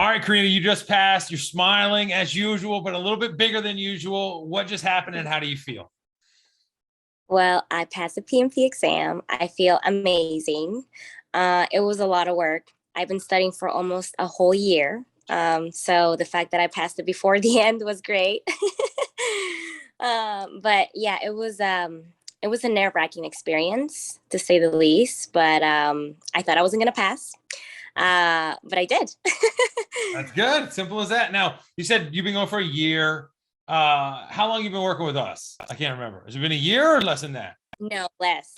All right, Karina, you just passed. You're smiling as usual, but a little bit bigger than usual. What just happened and how do you feel? Well, I passed the PMP exam. I feel amazing. It was a lot of work. I've been studying for almost a whole year. So the fact that I passed it before the end was great. But yeah, it was a nerve-wracking experience to say the least. But I thought I wasn't gonna pass. But I did. That's good. Simple as that. Now, you said you've been going for a year. How long you been working with us? I can't remember. Has it been a year or less than that? No, less.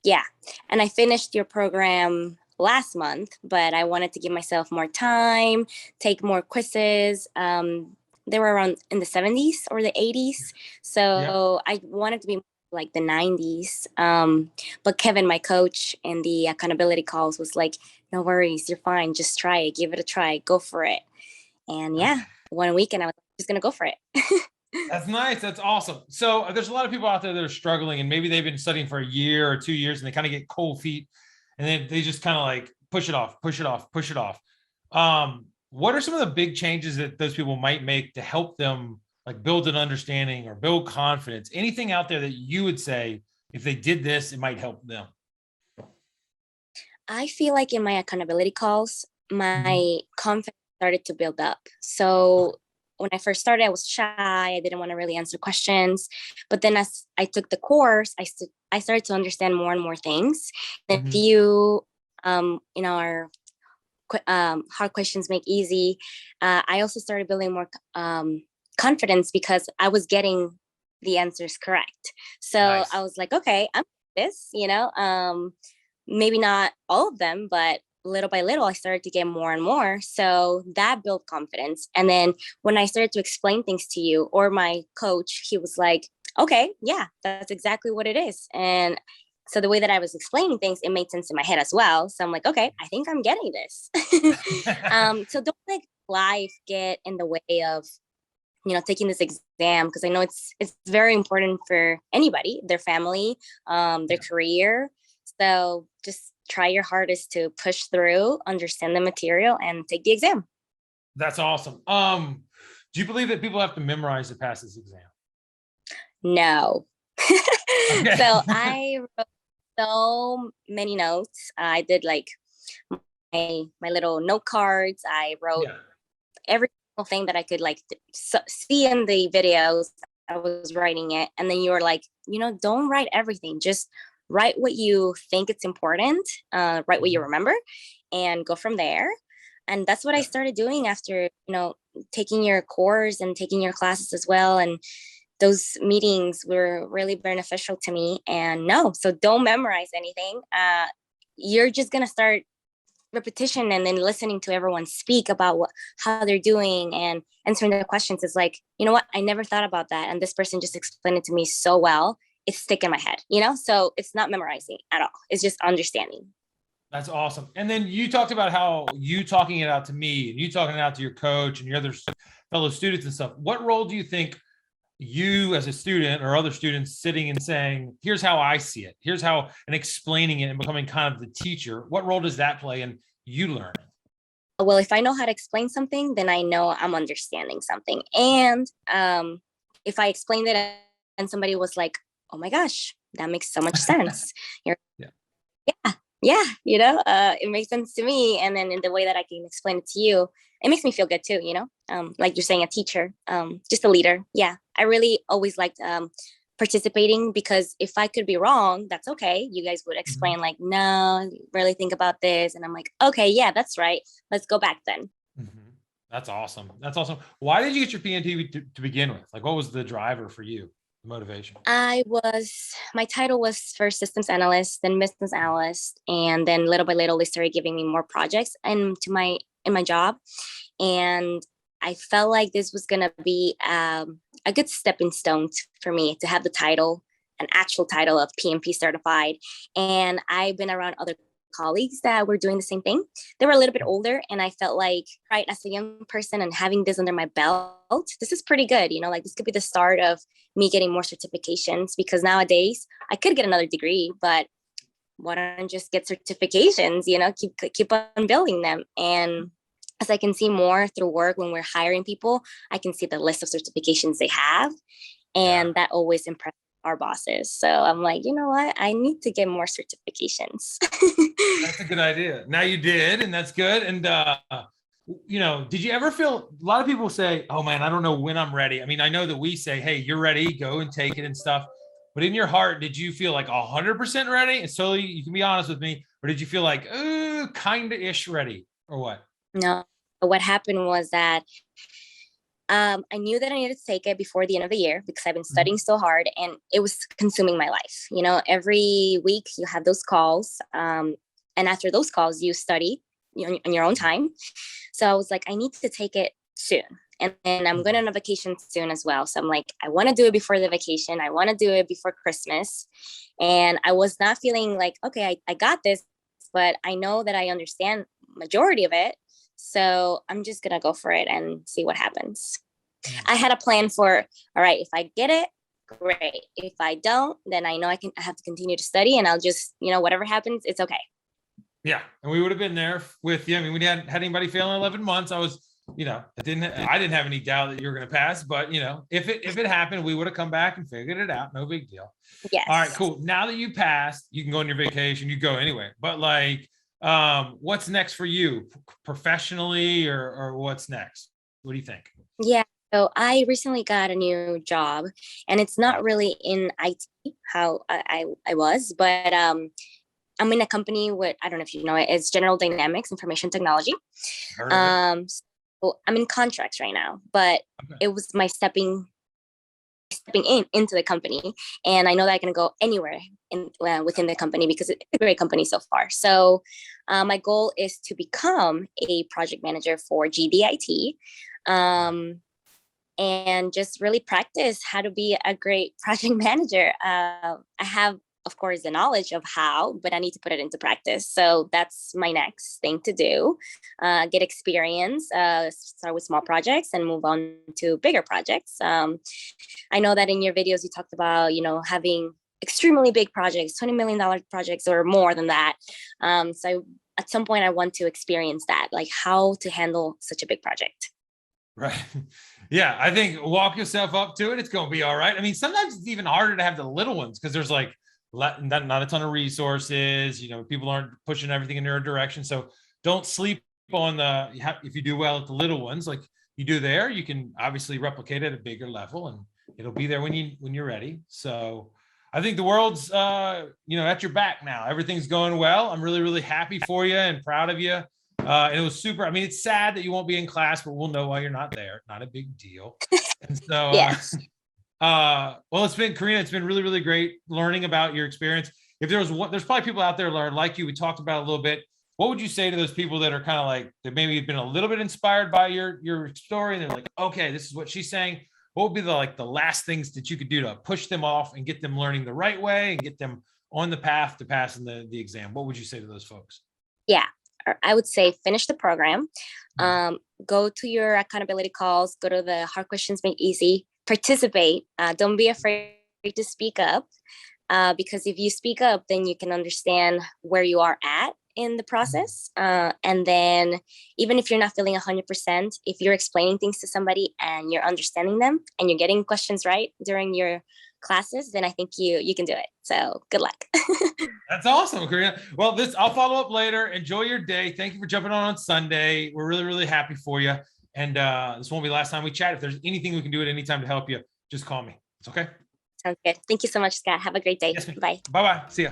Yeah. And I finished your program last month, but I wanted to give myself more time, take more quizzes. They were around in the 70s or the 80s. Yeah. So I wanted to be like the 90s. But Kevin, my coach in the accountability calls, was like, no worries, you're fine. Just try it. Give it a try. Go for it. And yeah, one weekend I was just going to go for it. That's nice. That's awesome. So there's a lot of people out there that are struggling and maybe they've been studying for a year or 2 years and they kind of get cold feet and they just kind of like push it off, push it off, push it off. What are some of the big changes that those people might make to help them like build an understanding or build confidence? Anything out there that you would say, if they did this, it might help them? I feel like in my accountability calls, Mhm. my confidence started to build up. So when I first started, I was shy. I didn't want to really answer questions. But then as I took the course, I started to understand more and more things. A Mhm. few in our hard questions make easy. I also started building more confidence because I was getting the answers correct. So I Nice. was like, okay, I'm this, maybe not all of them, but little by little, I started to get more and more. So that built confidence. And then when I started to explain things to you or my coach, he was like, okay, yeah, that's exactly what it is. And so the way that I was explaining things, it made sense in my head as well. So I'm like, okay, I think I'm getting this. So don't let life get in the way of taking this exam, because I know it's very important for anybody, their family, their Yeah, career. So just try your hardest to push through, understand the material, and take the exam. that's awesome. Do you believe that people have to memorize to pass this exam? No. Okay. So I wrote so many notes. I did like my little note cards. I wrote Yeah. every single thing that I could like see in the videos. I was writing it, and then you were like, don't write everything. Just write what you think it's important. Write what you Mhm. remember, and go from there. And that's what I Yeah. started doing after taking your course and taking your classes as well. And those meetings were really beneficial to me. And no, so don't memorize anything. You're just gonna start repetition and then listening to everyone speak about how they're doing and answering their questions is like, you know what, I never thought about that, and this person just explained it to me so well, it's stick in my head. So it's not memorizing at all, it's just understanding. That's awesome. And then you talked about how you talking it out to me and you talking it out to your coach and your other fellow students and stuff. What role do you think you as a student or other students sitting and saying, here's how I see it, here's how, and explaining it and becoming kind of the teacher, what role does that play in you learning? Well, if I know how to explain something, then I know I'm understanding something. And if I explained it and somebody was like, oh my gosh, that makes so much sense, you're Yeah. yeah, yeah, it makes sense to me. And then in the way that I can explain it to you, it makes me feel good too, like you're saying, a teacher, just a leader. Yeah, I really always liked participating, because if I could be wrong, that's okay. You guys would Mhm. explain like, no, really think about this. And I'm like, okay, yeah, that's right. Let's go back then. Mhm. That's awesome. That's awesome. Why did you get your PNT to begin with? Like, what was the driver for you, the motivation? My title was first systems analyst, then business analyst. And then little by little, they started giving me more projects and in my job. And I felt like this was going to be a good stepping stone for me to have the title, an actual title of PMP certified. And I've been around other colleagues that were doing the same thing. They were a little bit older, and I felt like, right, as a young person and having this under my belt, this is pretty good. Like this could be the start of me getting more certifications, because nowadays I could get another degree, but why don't I just get certifications, keep on building them. And as I can see more through work when we're hiring people, I can see the list of certifications they have. And that always impresses our bosses. So I'm like, you know what? I need to get more certifications. That's a good idea. Now you did, and that's good. And you know, did you ever feel, a lot of people say, oh man, I don't know when I'm ready. I mean, I know that we say, hey, you're ready, go and take it and stuff. But in your heart, did you feel like 100% ready? And so you can be honest with me, or did you feel like, kind of ish ready, or what? No, what happened was that I knew that I needed to take it before the end of the year because I've been studying so hard and it was consuming my life. You know, every week you have those calls. And after those calls, you study on your own time. So I was like, I need to take it soon. And then I'm going on a vacation soon as well. So I'm like, I want to do it before the vacation. I want to do it before Christmas. And I was not feeling like, okay, I got this, but I know that I understand majority of it. So I'm just going to go for it and see what happens. I had a plan for, all right, if I get it, great. If I don't, then I know I have to continue to study and I'll just, you know, whatever happens, it's okay. Yeah. And we would have been there with you. I mean, we hadn't had anybody fail in 11 months. I was, you know, I didn't have any doubt that you were going to pass, but you know, if it happened, we would have come back and figured it out. No big deal. Yes. All right, cool. Now that you passed, you can go on your vacation, you go anyway, but like, what's next for you professionally or what's next? What do you think? Yeah. So I recently got a new job and it's not really in IT how I was, but I'm in a company with, I don't know if you know it, it's General Dynamics Information Technology. So I'm in contracts right now, but it was my stepping into the company, and I know that I can go anywhere within the company because it's a great company so far. So my goal is to become a project manager for GDIT. And just really practice how to be a great project manager. I have, of course, the knowledge of how, but I need to put it into practice. So that's my next thing to do. Get experience, start with small projects and move on to bigger projects. I know that in your videos, you talked about, you know, having extremely big projects, $20 million projects or more than that. So at some point I want to experience that, like how to handle such a big project. Right. Yeah. I think walk yourself up to it. It's going to be all right. I mean, sometimes it's even harder to have the little ones because there's like not a ton of resources, you know, people aren't pushing everything in their direction. So don't sleep on if you do well at the little ones, like you do there, you can obviously replicate it at a bigger level and it'll be there when you're ready. So I think the world's, you know, at your back now. Everything's going well. I'm really, really happy for you and proud of you. And it was super. I mean, it's sad that you won't be in class, but we'll know why you're not there. Not a big deal. And so, Yes. well, it's been, Karina, it's been really, really great learning about your experience. If there's probably people out there that are like you, we talked about a little bit. What would you say to those people that are kind of like, that maybe have been a little bit inspired by your story? And they're like, okay, this is what she's saying. What would be the last things that you could do to push them off and get them learning the right way and get them on the path to passing the exam? What would you say to those folks? Yeah. I would say finish the program, go to your accountability calls, go to the hard questions made easy, participate. Don't be afraid to speak up because if you speak up, then you can understand where you are at in the process. And then even if you're not feeling 100%, if you're explaining things to somebody and you're understanding them and you're getting questions right during your classes, then I think you can do it. So good luck. That's awesome, Karina. Well, I'll follow up later. Enjoy your day. Thank you for jumping on Sunday. We're really, really happy for you. And this won't be the last time we chat. If there's anything we can do at any time to help you, just call me. It's okay. Sounds good. Thank you so much, Scott. Have a great day. Yes, bye. Bye-bye. See ya.